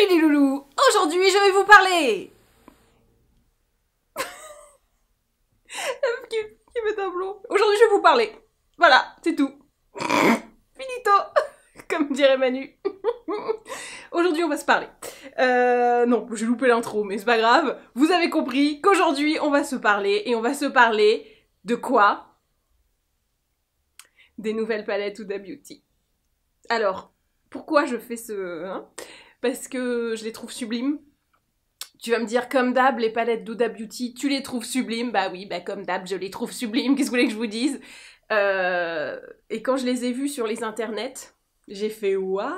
Salut les loulous. Aujourd'hui, je vais vous parler qui met un blond. Aujourd'hui, je vais vous parler. Voilà, c'est tout. Finito, comme dirait Manu. Aujourd'hui, on va se parler. Non, j'ai loupé l'intro, mais c'est pas grave. Vous avez compris qu'aujourd'hui, on va se parler. Et on va se parler de quoi? Des nouvelles palettes Huda Beauty. Alors, pourquoi je fais ce... Parce que je les trouve sublimes. Tu vas me dire, comme d'hab, les palettes d'Huda Beauty, tu les trouves sublimes? Bah oui, bah comme d'hab, je les trouve sublimes. Qu'est-ce que vous voulez que je vous dise? Et quand je les ai vues sur les internets, j'ai fait « What?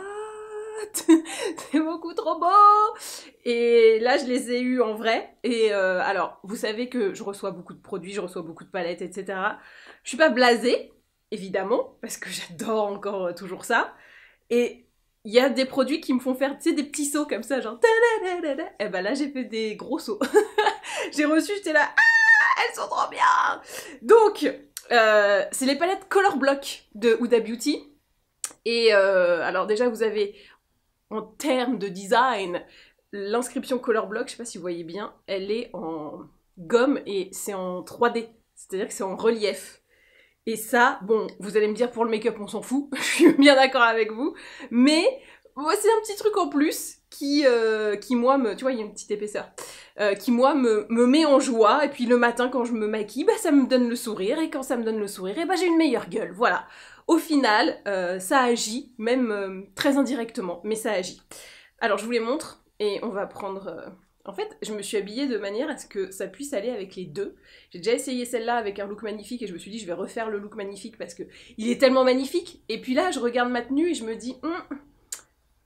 C'est beaucoup trop beau !» Et là, je les ai eues en vrai. Et alors, vous savez que je reçois beaucoup de produits, je reçois beaucoup de palettes, etc. Je suis pas blasée, évidemment, parce que j'adore encore toujours ça. Et il y a des produits qui me font faire, tu sais, des petits sauts comme ça, genre... Et ben là, j'ai fait des gros sauts. J'ai reçu, j'étais là... Ah, elles sont trop bien! Donc, c'est les palettes Color Block de Huda Beauty. Et alors déjà, vous avez, en termes de design, l'inscription Color Block, je sais pas si vous voyez bien, elle est en gomme et c'est en 3D. C'est-à-dire que c'est en relief. Et ça, bon, vous allez me dire pour le make-up on s'en fout, je suis bien d'accord avec vous, mais c'est un petit truc en plus qui moi, tu vois, il y a une petite épaisseur, qui moi me met en joie, et puis le matin quand je me maquille, bah ça me donne le sourire, et quand ça me donne le sourire, et bah j'ai une meilleure gueule, voilà. Au final, ça agit, même très indirectement, mais ça agit. Alors je vous les montre, et on va prendre... En fait, je me suis habillée de manière à ce que ça puisse aller avec les deux. J'ai déjà essayé celle-là avec un look magnifique et je me suis dit je vais refaire le look magnifique parce que il est tellement magnifique. Et puis là, je regarde ma tenue et je me dis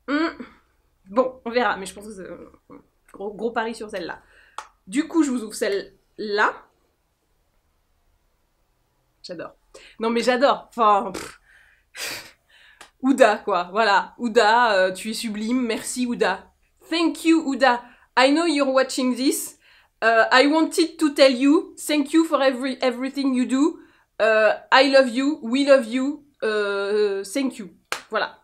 bon, on verra, mais je pense que c'est gros pari sur celle-là. Du coup, je vous ouvre celle-là. J'adore. Non mais j'adore. Enfin, Huda quoi, voilà. Huda, tu es sublime, merci Huda. Thank you Huda. I know you're watching this. I wanted to tell you, thank you for everything you do. I love you, we love you, thank you. Voilà.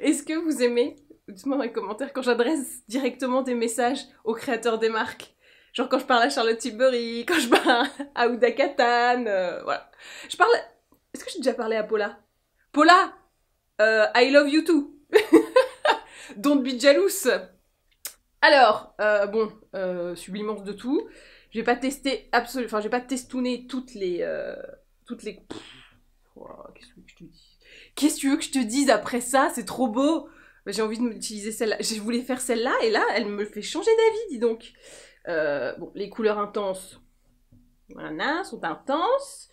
Est-ce que vous aimez, dites-moi dans les commentaires, quand j'adresse directement des messages aux créateurs des marques? Genre quand je parle à Charlotte Tilbury, quand je parle à Huda Kattan, voilà. Je parle... Est-ce que j'ai déjà parlé à Paula? Paula, I love you too. Don't be jealous. Alors, bon, sublimance de tout. Je vais pas tester absolument, enfin, je vais pas testouner toutes les... Oh, qu'est-ce que je te dis? Qu'est-ce que tu veux que je te dise après ça? C'est trop beau. J'ai envie d'utiliser celle-là. Je voulais faire celle-là et là, elle me fait changer d'avis, dis donc. Bon, les couleurs intenses, voilà, sont intenses.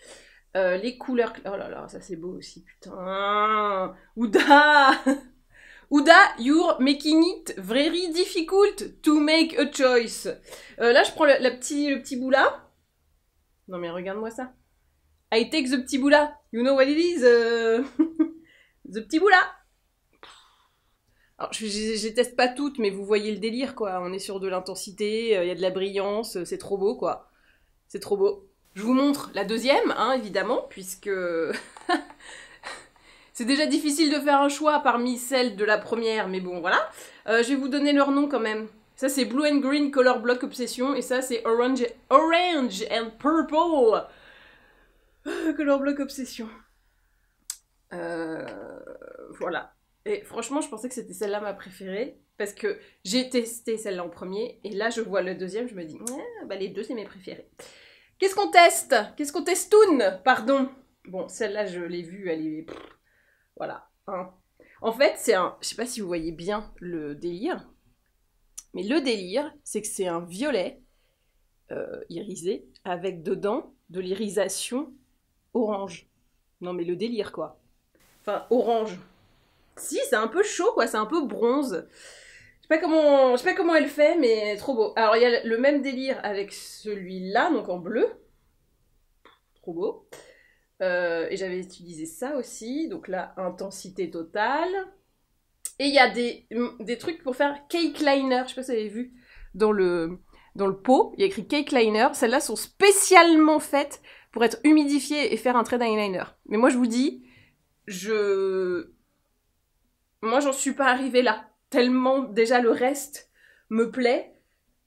Les couleurs... Oh là là, ça c'est beau aussi, putain. Huda Huda, you're making it very difficult to make a choice. Là, je prends le petit bout là. Non mais regarde-moi ça. I take the petit bout là. You know what it is? The petit bout là. Alors, je les teste pas toutes, mais vous voyez le délire, quoi. On est sur de l'intensité, il y a de la brillance, c'est trop beau, quoi. C'est trop beau. Je vous montre la deuxième, hein, évidemment, puisque... C'est déjà difficile de faire un choix parmi celles de la première, mais bon, voilà. Je vais vous donner leur nom quand même. Ça, c'est Blue and Green Color Block Obsession, et ça, c'est Orange and Purple Color Block Obsession. Voilà. Et franchement, je pensais que c'était celle-là ma préférée, parce que j'ai testé celle-là en premier, et là, je vois le deuxième, je me dis, bah les deux, c'est mes préférés. Qu'est-ce qu'on teste? Qu'est-ce qu'on testoune? Pardon. Bon, celle-là, je l'ai vue, elle est... Voilà. Hein. En fait, c'est un... Je sais pas si vous voyez bien le délire, mais le délire, c'est que c'est un violet irisé avec dedans de l'irisation orange. Non mais le délire, quoi. Enfin, orange. Si, c'est un peu chaud, quoi. C'est un peu bronze. Je sais pas comment elle fait, mais trop beau. Alors, il y a le même délire avec celui-là, donc en bleu. Trop beau. Et j'avais utilisé ça aussi, donc là, intensité totale. Et il y a des trucs pour faire cake liner, je sais pas si vous avez vu, dans le pot, il y a écrit cake liner. Celles-là sont spécialement faites pour être humidifiées et faire un trait d'eyeliner. Mais moi, je vous dis, moi, j'en suis pas arrivée là. tellement déjà le reste me plaît.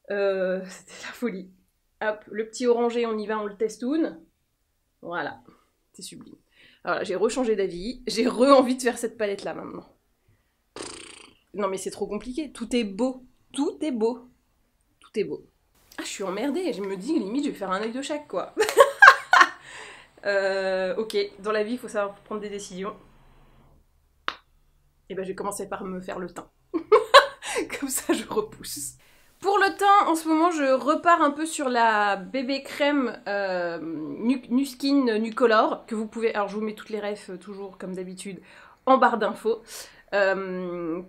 C'était la folie. Hop, le petit orangé, on y va, on le testoune. Voilà, c'est sublime. Alors là, j'ai rechangé d'avis, j'ai envie de faire cette palette là maintenant. Non mais c'est trop compliqué, tout est beau, tout est beau, tout est beau. Ah, je suis emmerdée, je me dis limite je vais faire un œil de chaque quoi. Ok, dans la vie il faut savoir prendre des décisions. Et ben je vais commencer par me faire le teint. Comme ça je repousse. Pour le teint, en ce moment, je repars un peu sur la bébé crème Nuskin Nucolor, que vous pouvez... Alors, je vous mets toutes les refs, toujours, comme d'habitude, en barre d'infos. En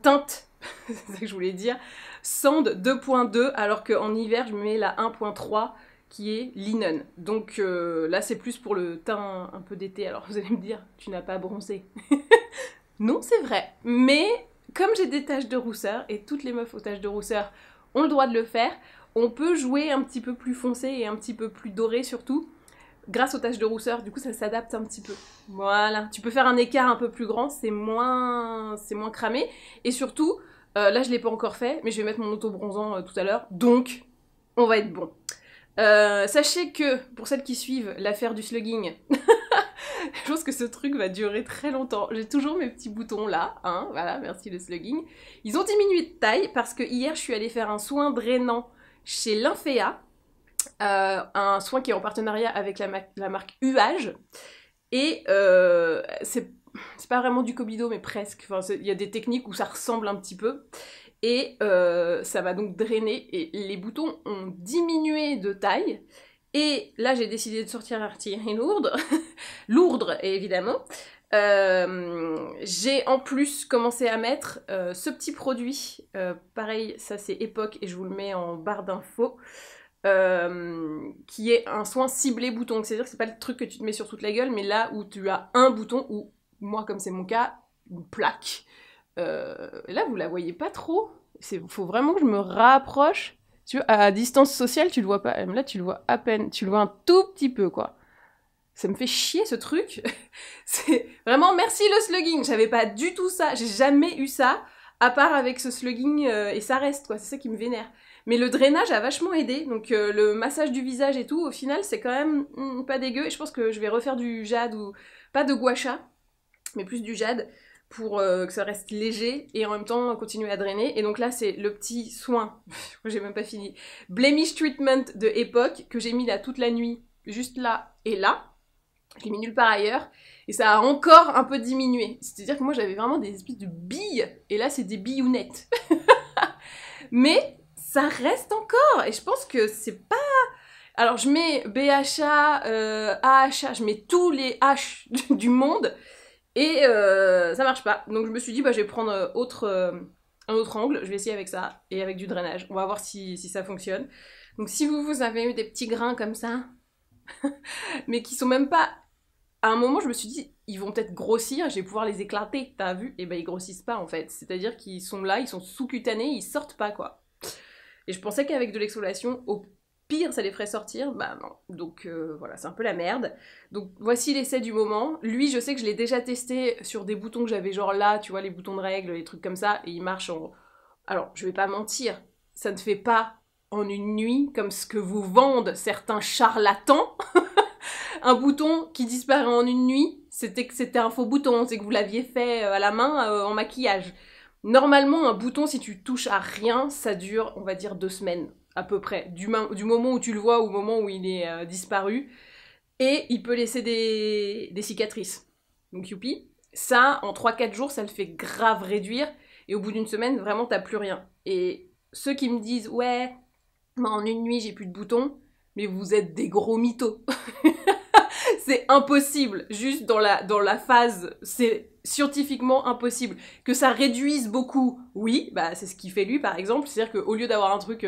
teinte, c'est ça que je voulais dire, Sand 2.2, alors qu'en hiver, je mets la 1.3, qui est linen. Donc là, c'est plus pour le teint un peu d'été. Alors, vous allez me dire, tu n'as pas bronzé. Non, c'est vrai, mais... Comme j'ai des taches de rousseur, et toutes les meufs aux taches de rousseur ont le droit de le faire, on peut jouer un petit peu plus foncé et un petit peu plus doré surtout, grâce aux taches de rousseur, du coup ça s'adapte un petit peu. Voilà, tu peux faire un écart un peu plus grand, c'est moins cramé, et surtout, là je l'ai pas encore fait, mais je vais mettre mon auto-bronzant tout à l'heure, donc on va être bon. Sachez que, pour celles qui suivent l'affaire du slugging, je pense que ce truc va durer très longtemps. J'ai toujours mes petits boutons là, hein, voilà, merci le slugging. Ils ont diminué de taille parce que hier je suis allée faire un soin drainant chez Lymphea, un soin qui est en partenariat avec la marque Uage, et c'est pas vraiment du Cobido mais presque, enfin, il y a des techniques où ça ressemble un petit peu, et ça va donc drainer, et les boutons ont diminué de taille. Et là, j'ai décidé de sortir l'artillerie lourde, lourde évidemment. J'ai en plus commencé à mettre ce petit produit, pareil, ça c'est Époque et je vous le mets en barre d'infos, qui est un soin ciblé bouton. C'est-à-dire que c'est pas le truc que tu te mets sur toute la gueule, mais là où tu as un bouton, ou moi comme c'est mon cas, une plaque. Là, vous la voyez pas trop. Faut vraiment que je me rapproche. Tu vois, à distance sociale, tu le vois pas. Là, tu le vois à peine. Tu le vois un tout petit peu, quoi. Ça me fait chier, ce truc. C'est vraiment merci le slugging. J'avais pas du tout ça. J'ai jamais eu ça, à part avec ce slugging, et ça reste, quoi. C'est ça qui me vénère. Mais le drainage a vachement aidé. Donc, le massage du visage et tout, au final, c'est quand même pas dégueu. Et je pense que je vais refaire du jade, ou pas de gua sha, mais plus du jade, pour que ça reste léger et en même temps continuer à drainer. Et donc là, c'est le petit soin, j'ai même pas fini, Blemish Treatment de Époque, que j'ai mis là toute la nuit, juste là et là. Je l'ai mis nulle part ailleurs, et ça a encore un peu diminué. C'est-à-dire que moi, j'avais vraiment des espèces de billes, et là, c'est des billounettes. Mais ça reste encore, et je pense que c'est pas... Alors, je mets BHA, AHA, je mets tous les H du monde, et ça marche pas. Donc je me suis dit, bah, je vais prendre un autre angle, je vais essayer avec ça, et avec du drainage. On va voir si ça fonctionne. Donc si vous avez eu des petits grains comme ça, mais qui sont même pas... À un moment, je me suis dit, ils vont peut-être grossir, je vais pouvoir les éclater, t'as vu? Et ben ils grossissent pas en fait. C'est-à-dire qu'ils sont là, ils sont sous-cutanés, ils sortent pas, quoi. Et je pensais qu'avec de l'exfoliation, au pire, ça les ferait sortir, bah non. Donc voilà, c'est un peu la merde. Donc voici l'essai du moment. Lui, je sais que je l'ai déjà testé sur des boutons que j'avais genre là, tu vois, les boutons de règles, les trucs comme ça, et il marche en... Alors, je vais pas mentir, ça ne fait pas en une nuit comme ce que vous vendent certains charlatans. Un bouton qui disparaît en une nuit, c'était que c'était un faux bouton, c'est que vous l'aviez fait à la main en maquillage. Normalement, un bouton, si tu touches à rien, ça dure, on va dire, 2 semaines, à peu près. Du moment où tu le vois au moment où il est disparu. Et il peut laisser des cicatrices. Donc youpi. Ça, en 3-4 jours, ça le fait grave réduire. Et au bout d'une semaine, vraiment, t'as plus rien. Et ceux qui me disent, ouais, en une nuit, j'ai plus de boutons, mais vous êtes des gros mythos. C'est impossible. Juste dans la phase, c'est scientifiquement impossible. Que ça réduise beaucoup, oui, bah c'est ce qu'il fait lui par exemple. C'est-à-dire qu'au lieu d'avoir un truc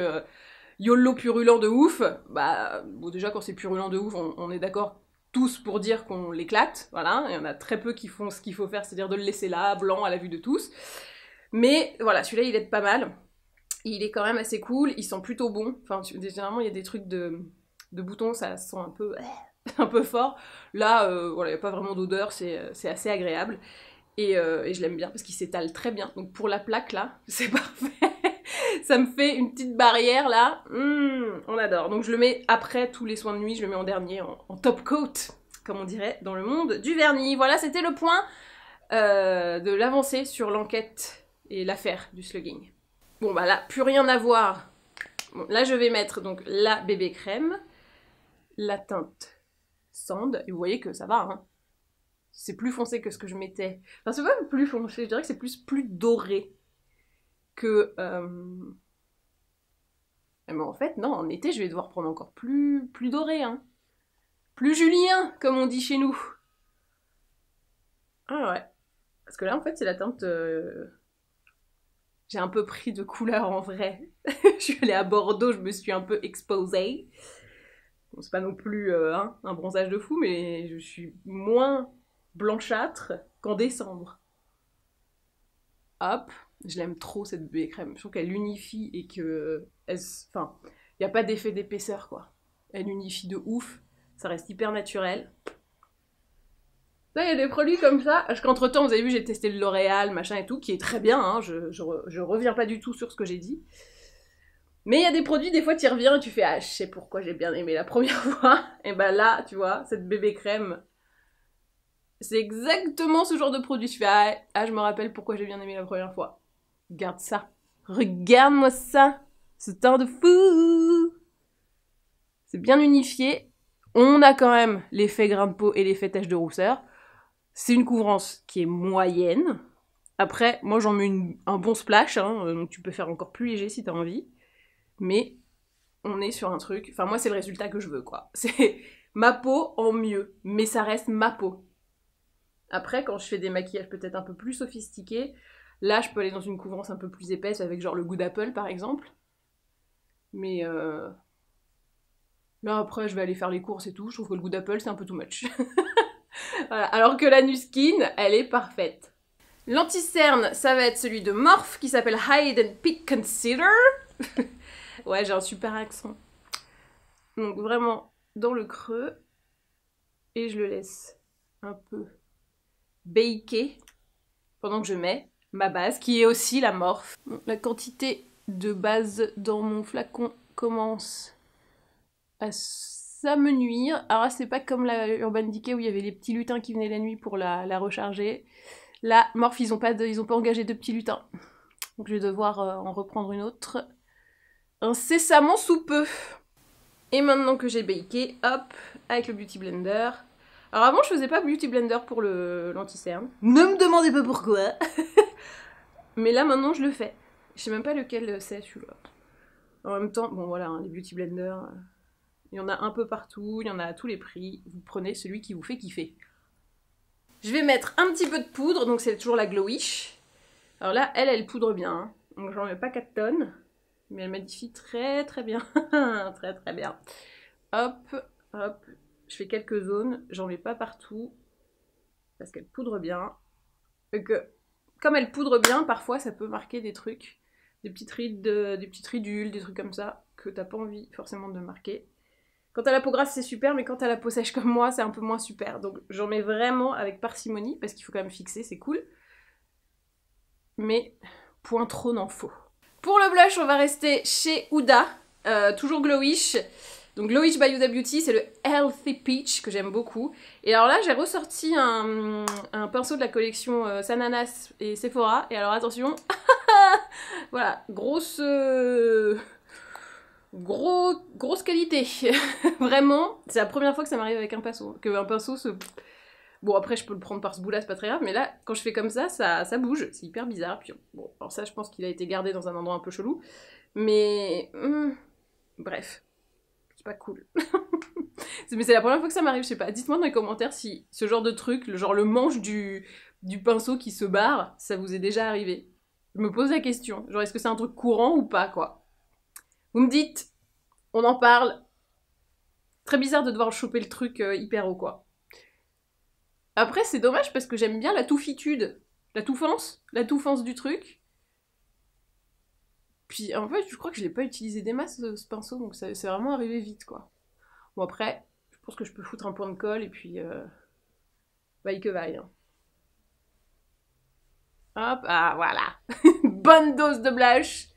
YOLO purulent de ouf, bah bon, déjà quand c'est purulent de ouf, on est d'accord tous pour dire qu'on l'éclate, voilà. Il y en a très peu qui font ce qu'il faut faire, c'est-à-dire de le laisser là, blanc à la vue de tous. Mais voilà, celui-là il aide pas mal. Il est quand même assez cool, il sent plutôt bon. Enfin, généralement il y a des trucs de boutons, ça sent un peu fort. Là, voilà, il n'y a pas vraiment d'odeur, c'est assez agréable. Et je l'aime bien parce qu'il s'étale très bien. Donc pour la plaque là, c'est parfait. Ça me fait une petite barrière là. On adore. Donc je le mets après tous les soins de nuit, je le mets en dernier, en top coat, comme on dirait dans le monde du vernis. Voilà, c'était le point de l'avancée sur l'enquête et l'affaire du slugging. Bon bah là, plus rien à voir. Bon, là je vais mettre donc la bébé crème, la teinte sand, et vous voyez que ça va, hein. C'est plus foncé que ce que je mettais. Enfin, c'est pas plus foncé, je dirais que c'est plus doré que... Mais en fait, non, en été, je vais devoir prendre encore plus doré, hein. Plus julien, comme on dit chez nous. Ah ouais. Parce que là, en fait, c'est la teinte... J'ai un peu pris de couleur, en vrai. Je suis allée à Bordeaux, je me suis un peu exposée. Bon, c'est pas non plus un bronzage de fou, mais je suis moins blanchâtre qu'en décembre. Hop, je l'aime trop cette bébé crème. Je trouve qu'elle unifie et que... Enfin, il n'y a pas d'effet d'épaisseur, quoi. Elle unifie de ouf, ça reste hyper naturel. Là, il y a des produits comme ça, parce qu'entre temps, vous avez vu, j'ai testé le L'Oréal, machin et tout, qui est très bien, hein, je reviens pas du tout sur ce que j'ai dit. Mais il y a des produits, des fois, tu y reviens et tu fais « Ah, je sais pourquoi j'ai bien aimé la première fois ». Et ben là, tu vois, cette bébé crème, c'est exactement ce genre de produit. Tu fais « Ah, je me rappelle pourquoi j'ai bien aimé la première fois ». Regarde ça. Regarde-moi ça. Ce teint de fou. C'est bien unifié. On a quand même l'effet grain de peau et l'effet tache de rousseur. C'est une couvrance qui est moyenne. Après, moi j'en mets un bon splash, hein, donc tu peux faire encore plus léger si t'as envie. Mais on est sur un truc... Enfin, moi c'est le résultat que je veux, quoi. C'est ma peau en mieux, mais ça reste ma peau. Après, quand je fais des maquillages peut-être un peu plus sophistiqués, là je peux aller dans une couvrance un peu plus épaisse avec genre le goût d'Apple par exemple. Mais là après je vais aller faire les courses et tout, je trouve que le goût d'Apple c'est un peu too much. Voilà. Alors que la Nuskin, elle est parfaite. L'anti-cerne, ça va être celui de Morphe qui s'appelle Hide and Peak Concealer. Ouais, j'ai un super accent. Donc vraiment dans le creux. Et je le laisse un peu baker pendant que je mets ma base qui est aussi la Morphe. Bon, la quantité de base dans mon flacon commence à s'amenuire. Alors là, c'est pas comme la Urban Decay où il y avait les petits lutins qui venaient la nuit pour la recharger. Là, Morphe, ils ont pas engagé de petits lutins. Donc je vais devoir en reprendre une autre incessamment sous peu. Et maintenant que j'ai baké, hop, avec le Beauty Blender. Alors avant, je faisais pas Beauty Blender pour l'anti-cerne. Ne me demandez pas pourquoi. Mais là, maintenant, je le fais. Je sais même pas lequel c'est, celui-là. En même temps, bon voilà, hein, les Beauty Blender, il y en a un peu partout, il y en a à tous les prix. Vous prenez celui qui vous fait kiffer. Je vais mettre un petit peu de poudre, donc c'est toujours la Glowish. Alors là, elle poudre bien, hein. Donc j'en mets pas 4 tonnes, mais elle modifie très très bien. Très très bien. Hop, hop, je fais quelques zones, j'en mets pas partout, parce qu'elle poudre bien. Et que, comme elle poudre bien, parfois ça peut marquer des trucs, des petites rides, des petites ridules, des trucs comme ça, que t'as pas envie forcément de marquer. Quand t'as la peau grasse, c'est super, mais quand t'as la peau sèche comme moi, c'est un peu moins super. Donc j'en mets vraiment avec parcimonie, parce qu'il faut quand même fixer, c'est cool. Mais point trop n'en faut. Pour le blush, on va rester chez Huda, toujours Glowish. Donc Glowish by Huda Beauty, c'est le Healthy Peach que j'aime beaucoup. Et alors là, j'ai ressorti un pinceau de la collection Sananas et Sephora. Et alors attention, voilà, grosse qualité. Vraiment, c'est la première fois que ça m'arrive avec un pinceau. Qu'un pinceau se... Bon, après, je peux le prendre par ce bout-là, c'est pas très grave, mais là, quand je fais comme ça bouge, c'est hyper bizarre. Puis, bon, alors ça, je pense qu'il a été gardé dans un endroit un peu chelou, mais... bref, c'est pas cool. Mais c'est la première fois que ça m'arrive, je sais pas. Dites-moi dans les commentaires si ce genre de truc, le manche du pinceau qui se barre, ça vous est déjà arrivé. Je me pose la question, genre, est-ce que c'est un truc courant ou pas, quoi? Vous me dites, on en parle. Très bizarre de devoir choper le truc hyper haut, quoi. Après, c'est dommage parce que j'aime bien la touffitude, la touffance du truc. Puis en fait, je crois que je l'ai pas utilisé des masses ce pinceau, donc c'est vraiment arrivé vite, quoi. Bon, après, je pense que je peux foutre un point de colle et puis vaille que vaille. Hein. Hop, ah voilà. Bonne dose de blush.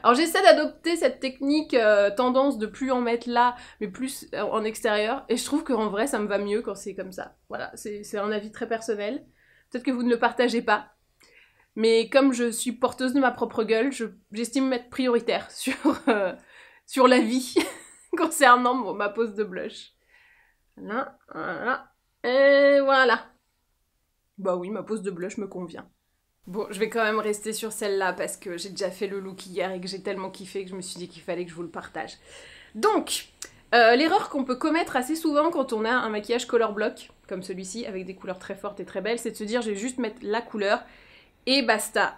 Alors j'essaie d'adopter cette technique tendance de plus en mettre là, mais plus en extérieur. Et je trouve qu'en vrai, ça me va mieux quand c'est comme ça. Voilà, c'est un avis très personnel. Peut-être que vous ne le partagez pas. Mais comme je suis porteuse de ma propre gueule, j'estime m'être prioritaire sur la vie concernant ma pose de blush. Voilà, voilà. Et voilà. Bah oui, ma pose de blush me convient. Bon, je vais quand même rester sur celle-là parce que j'ai déjà fait le look hier et que j'ai tellement kiffé que je me suis dit qu'il fallait que je vous le partage. Donc, l'erreur qu'on peut commettre assez souvent quand on a un maquillage color block, comme celui-ci, avec des couleurs très fortes et très belles, c'est de se dire je vais juste mettre la couleur et basta.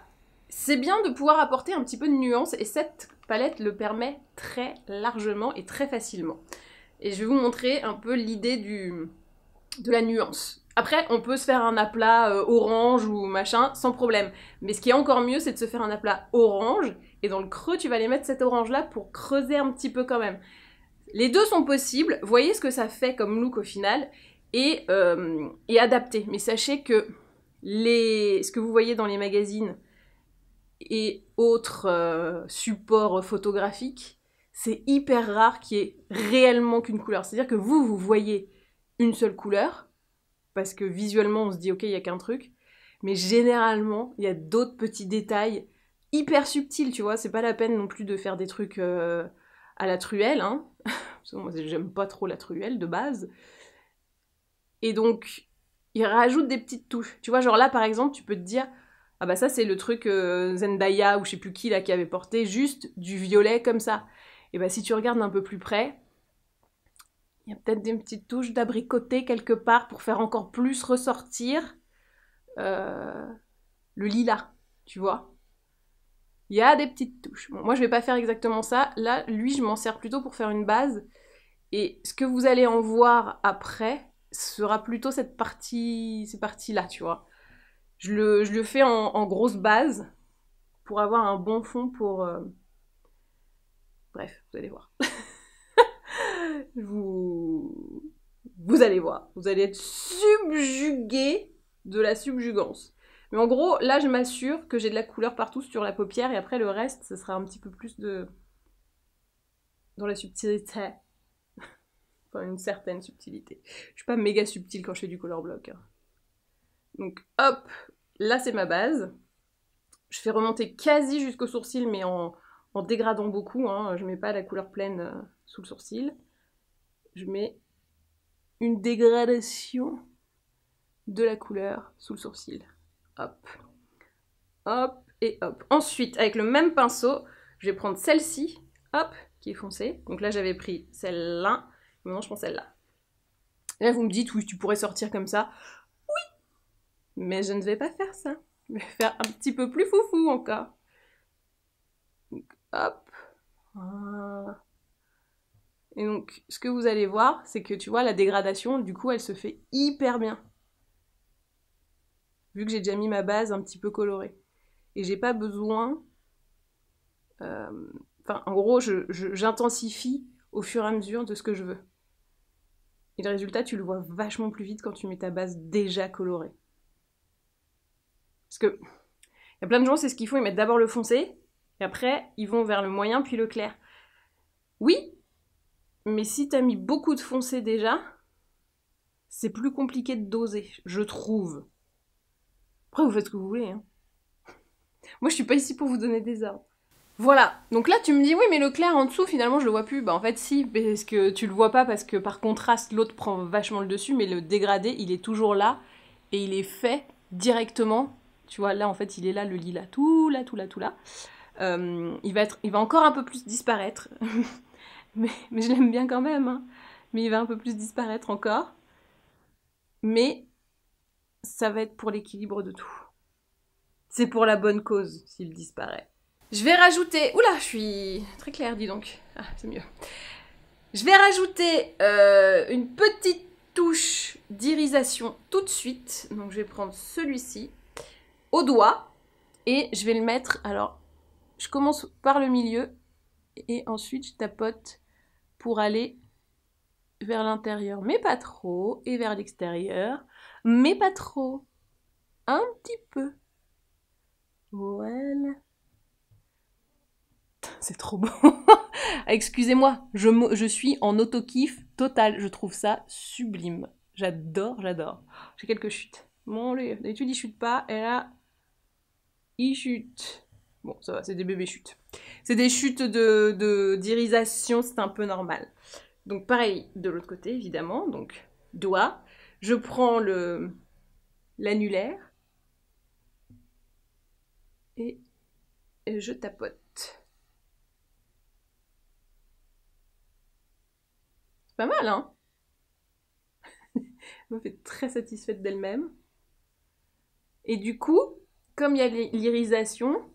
C'est bien de pouvoir apporter un petit peu de nuance et cette palette le permet très largement et très facilement. Et je vais vous montrer un peu l'idée de la nuance. Après, on peut se faire un aplat orange ou machin, sans problème. Mais ce qui est encore mieux, c'est de se faire un aplat orange, et dans le creux, tu vas aller mettre cet orange-là pour creuser un petit peu quand même. Les deux sont possibles, voyez ce que ça fait comme look au final, et adapté. Mais sachez que ce que vous voyez dans les magazines et autres supports photographiques, c'est hyper rare qu'il y ait réellement qu'une couleur. C'est-à-dire que vous voyez une seule couleur, parce que visuellement on se dit ok il y a qu'un truc, mais généralement il y a d'autres petits détails hyper subtils, tu vois, c'est pas la peine non plus de faire des trucs à la truelle, hein. Parce que moi j'aime pas trop la truelle de base, et donc ils rajoutent des petites touches, tu vois, genre là par exemple tu peux te dire ah bah ça c'est le truc Zendaya ou je sais plus qui là qui avait porté juste du violet comme ça, et bah si tu regardes un peu plus près, il y a peut-être des petites touches d'abricoté quelque part pour faire encore plus ressortir le lilas, tu vois. Il y a des petites touches. Bon, moi, je vais pas faire exactement ça. Là, lui, je m'en sers plutôt pour faire une base. Et ce que vous allez en voir après sera plutôt ces parties-là, tu vois. Je le fais en grosse base pour avoir un bon fond pour... Bref, vous allez voir. Vous allez voir, vous allez être subjugué de la subjugance. Mais en gros, là, je m'assure que j'ai de la couleur partout sur la paupière et après le reste, ce sera un petit peu plus dans la subtilité. Enfin, une certaine subtilité. Je suis pas méga subtile quand je fais du color block. Hein. Donc, hop, là, c'est ma base. Je fais remonter quasi jusqu'au sourcil, mais en dégradant beaucoup. Hein. Je mets pas la couleur pleine sous le sourcil. Je mets une dégradation de la couleur sous le sourcil. Hop. Hop et hop. Ensuite, avec le même pinceau, je vais prendre celle-ci, hop, qui est foncée. Donc là, j'avais pris celle-là. Maintenant, je prends celle-là. Là, vous me dites, oui, tu pourrais sortir comme ça. Oui, mais je ne vais pas faire ça. Je vais faire un petit peu plus foufou encore. Donc, hop. Voilà. Et donc, ce que vous allez voir, c'est que, tu vois, la dégradation, du coup, elle se fait hyper bien. Vu que j'ai déjà mis ma base un petit peu colorée. Et j'ai pas besoin... Enfin, en gros, j'intensifie au fur et à mesure de ce que je veux. Et le résultat, tu le vois vachement plus vite quand tu mets ta base déjà colorée. Parce que il y a plein de gens, c'est ce qu'ils font, ils mettent d'abord le foncé, et après, ils vont vers le moyen, puis le clair. Oui, mais si t'as mis beaucoup de foncé déjà, c'est plus compliqué de doser, je trouve. Après, vous faites ce que vous voulez. Hein. Moi, je suis pas ici pour vous donner des ordres. Voilà, donc là tu me dis oui mais le clair en dessous finalement je le vois plus. Bah en fait si, parce que tu le vois pas parce que par contraste l'autre prend vachement le dessus, mais le dégradé il est toujours là et il est fait directement. Tu vois là en fait il est là le lilas, tout là, tout là, tout là. Il va encore un peu plus disparaître, mais je l'aime bien quand même, hein. Mais il va un peu plus disparaître encore. Mais ça va être pour l'équilibre de tout. C'est pour la bonne cause s'il disparaît. Je vais rajouter... Oula, je suis très claire, dis donc. Ah, c'est mieux. Je vais rajouter une petite touche d'irisation tout de suite. Donc je vais prendre celui-ci au doigt et je vais le mettre... Alors, je commence par le milieu et ensuite je tapote pour aller vers l'intérieur, mais pas trop, et vers l'extérieur, mais pas trop. Un petit peu. Voilà. C'est trop beau. Excusez-moi, je suis en auto-kiff total. Je trouve ça sublime. J'adore, j'adore. J'ai quelques chutes. Bon, d'habitude, il chute pas. Et là, il chute. Bon, ça va, c'est des bébés chutes. C'est des chutes d'irisation, c'est un peu normal. Donc, pareil, de l'autre côté, évidemment. Donc, doigt. Je prends l'annulaire. Et je tapote. C'est pas mal, hein? Elle me fait très satisfaite d'elle-même. Et du coup, comme il y a l'irisation,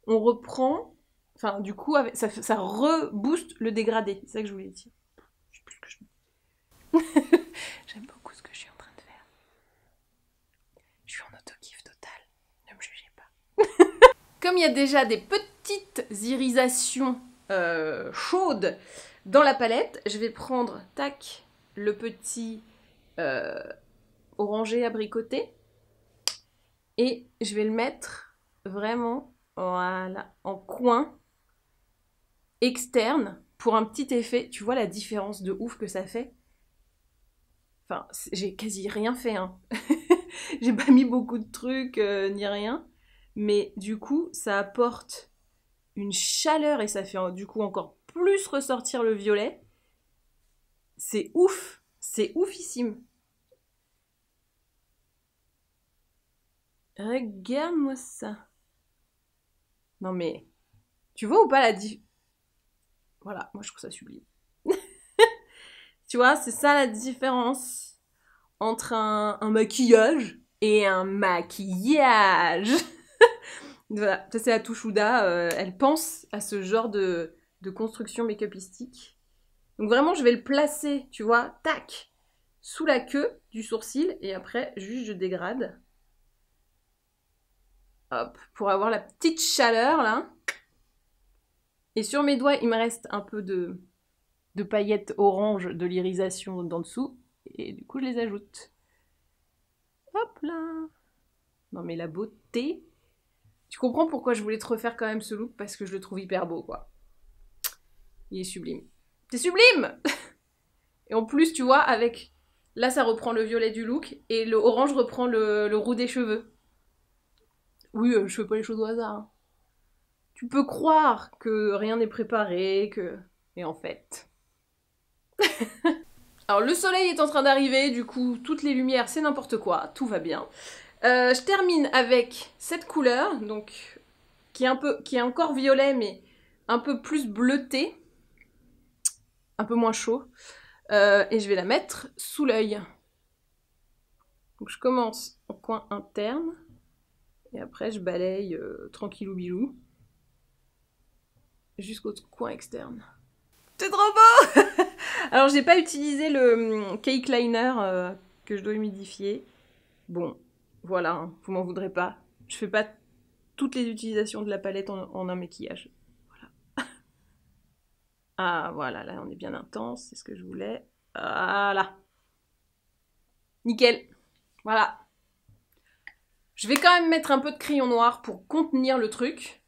on reprend, enfin du coup, ça rebooste le dégradé. C'est ça que je voulais dire. Je sais plus ce que je... J'aime beaucoup ce que je suis en train de faire. Je suis en auto-kiff total. Ne me jugez pas. Comme il y a déjà des petites irisations chaudes dans la palette, je vais prendre, tac, le petit orangé abricoté. Et je vais le mettre vraiment, voilà, en coin externe pour un petit effet. Tu vois la différence de ouf que ça fait? Enfin, j'ai quasi rien fait, hein. J'ai pas mis beaucoup de trucs ni rien. Mais du coup, ça apporte une chaleur et ça fait du coup encore plus ressortir le violet. C'est ouf, c'est oufissime. Regarde-moi ça. Non mais, tu vois ou pas la différence? Voilà, moi je trouve ça sublime. Tu vois, c'est ça la différence entre un maquillage et un maquillage. Voilà, ça c'est la touche Huda, elle pense à ce genre de construction make-upistique. Donc vraiment, je vais le placer, tu vois, tac, sous la queue du sourcil, et après, juste je dégrade. Hop, pour avoir la petite chaleur, là. Et sur mes doigts, il me reste un peu de paillettes orange de l'irisation d'en dessous, et du coup, je les ajoute. Hop là. Non mais la beauté. Tu comprends pourquoi je voulais te refaire quand même ce look, parce que je le trouve hyper beau, quoi. Il est sublime. C'est sublime. Et en plus, tu vois, avec... Là, ça reprend le violet du look, et le orange reprend le roux des cheveux. Oui, je fais pas les choses au hasard. Hein. Tu peux croire que rien n'est préparé, que... Et en fait... Alors, le soleil est en train d'arriver, du coup, toutes les lumières, c'est n'importe quoi, tout va bien. Je termine avec cette couleur, donc qui est encore violet, mais un peu plus bleuté, un peu moins chaud, et je vais la mettre sous l'œil. Donc je commence au coin interne, et après je balaye tranquillou bilou jusqu'au coin externe. C'est trop beau. Alors j'ai pas utilisé le cake liner que je dois humidifier. Bon, voilà, hein, vous m'en voudrez pas. Je fais pas toutes les utilisations de la palette en un maquillage. Voilà. Ah voilà, là on est bien intense, c'est ce que je voulais. Voilà. Nickel. Voilà. Je vais quand même mettre un peu de crayon noir pour contenir le truc.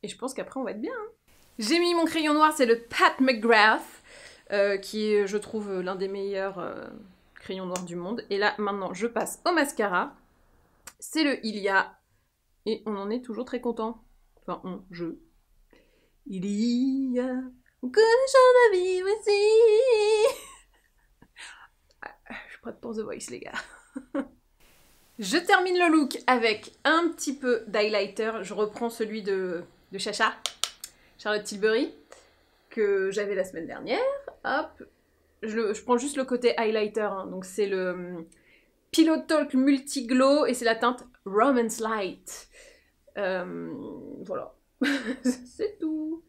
Et je pense qu'après on va être bien. Hein. J'ai mis mon crayon noir, c'est le Pat McGrath, qui est, je trouve, l'un des meilleurs crayons noirs du monde. Et là, maintenant, je passe au mascara. C'est le Ilia. Et on en est toujours très content. Enfin, je. Il y a beaucoup de choses à vivre ici. Je suis prête pour The Voice, les gars. Je termine le look avec un petit peu d'highlighter. Je reprends celui de Chacha, Charlotte Tilbury, que j'avais la semaine dernière. Hop, je prends juste le côté highlighter. Hein. Donc c'est le Pillow Talk Multi Glow et c'est la teinte Romance Light. Voilà, c'est tout.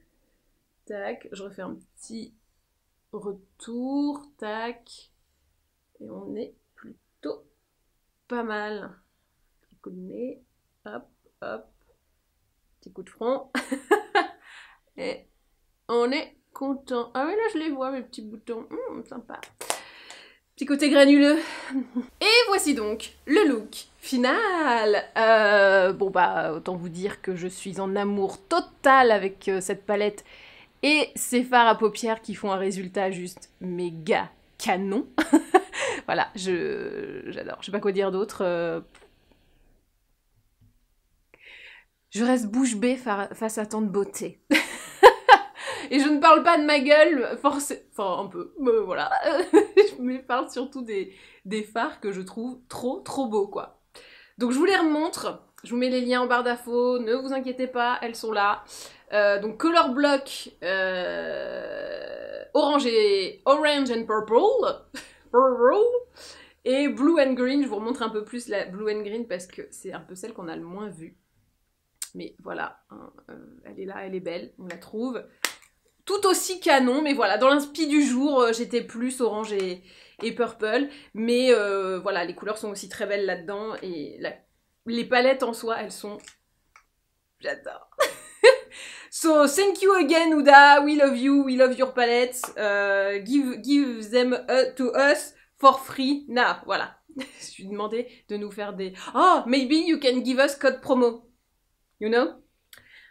Tac, je refais un petit retour. Tac, et on est plutôt pas mal. Petit coup de nez, hop, hop, petit coup de front. Et on est content. Ah oui, là je les vois, mes petits boutons. Sympa. Petit côté granuleux. Et voici donc le look final. Bon bah, autant vous dire que je suis en amour total avec cette palette et ces fards à paupières qui font un résultat juste méga canon. Voilà, j'adore. Je sais pas quoi dire d'autre. Je reste bouche bée face à tant de beauté. Et je ne parle pas de ma gueule, enfin un peu, mais voilà. Je parle surtout des fards que je trouve trop beaux, quoi. Donc je vous les remontre, je vous mets les liens en barre d'infos, ne vous inquiétez pas, elles sont là. Donc Color Block, orange and purple, et Blue and Green, je vous remontre un peu plus la Blue and Green parce que c'est un peu celle qu'on a le moins vue. Mais voilà, hein, elle est là, elle est belle, on la trouve. Tout aussi canon, mais voilà, dans l'inspi du jour, j'étais plus orange et purple, mais voilà, les couleurs sont aussi très belles là-dedans, et les palettes en soi, elles sont... J'adore. So, thank you again, Huda, we love you, we love your palettes, give them to us for free, now, voilà. Je lui ai demandé de nous faire des... Oh, maybe you can give us code promo, you know?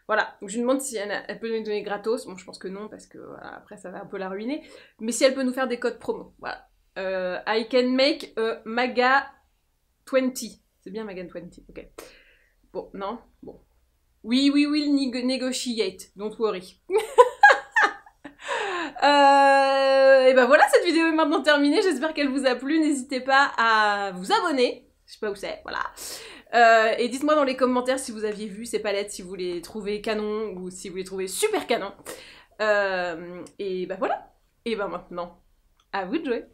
Voilà, donc je lui demande si elle peut nous donner gratos. Bon, je pense que non, parce que voilà, après ça va un peu la ruiner. Mais si elle peut nous faire des codes promo, voilà. I can make a Maga 20. C'est bien Maga 20, ok. Bon, non, bon. We will negotiate, don't worry. Et ben voilà, cette vidéo est maintenant terminée. J'espère qu'elle vous a plu. N'hésitez pas à vous abonner. Je sais pas où c'est, voilà. Et dites-moi dans les commentaires si vous aviez vu ces palettes, si vous les trouvez canon ou si vous les trouvez super canon. Et ben voilà. Et ben maintenant, à vous de jouer.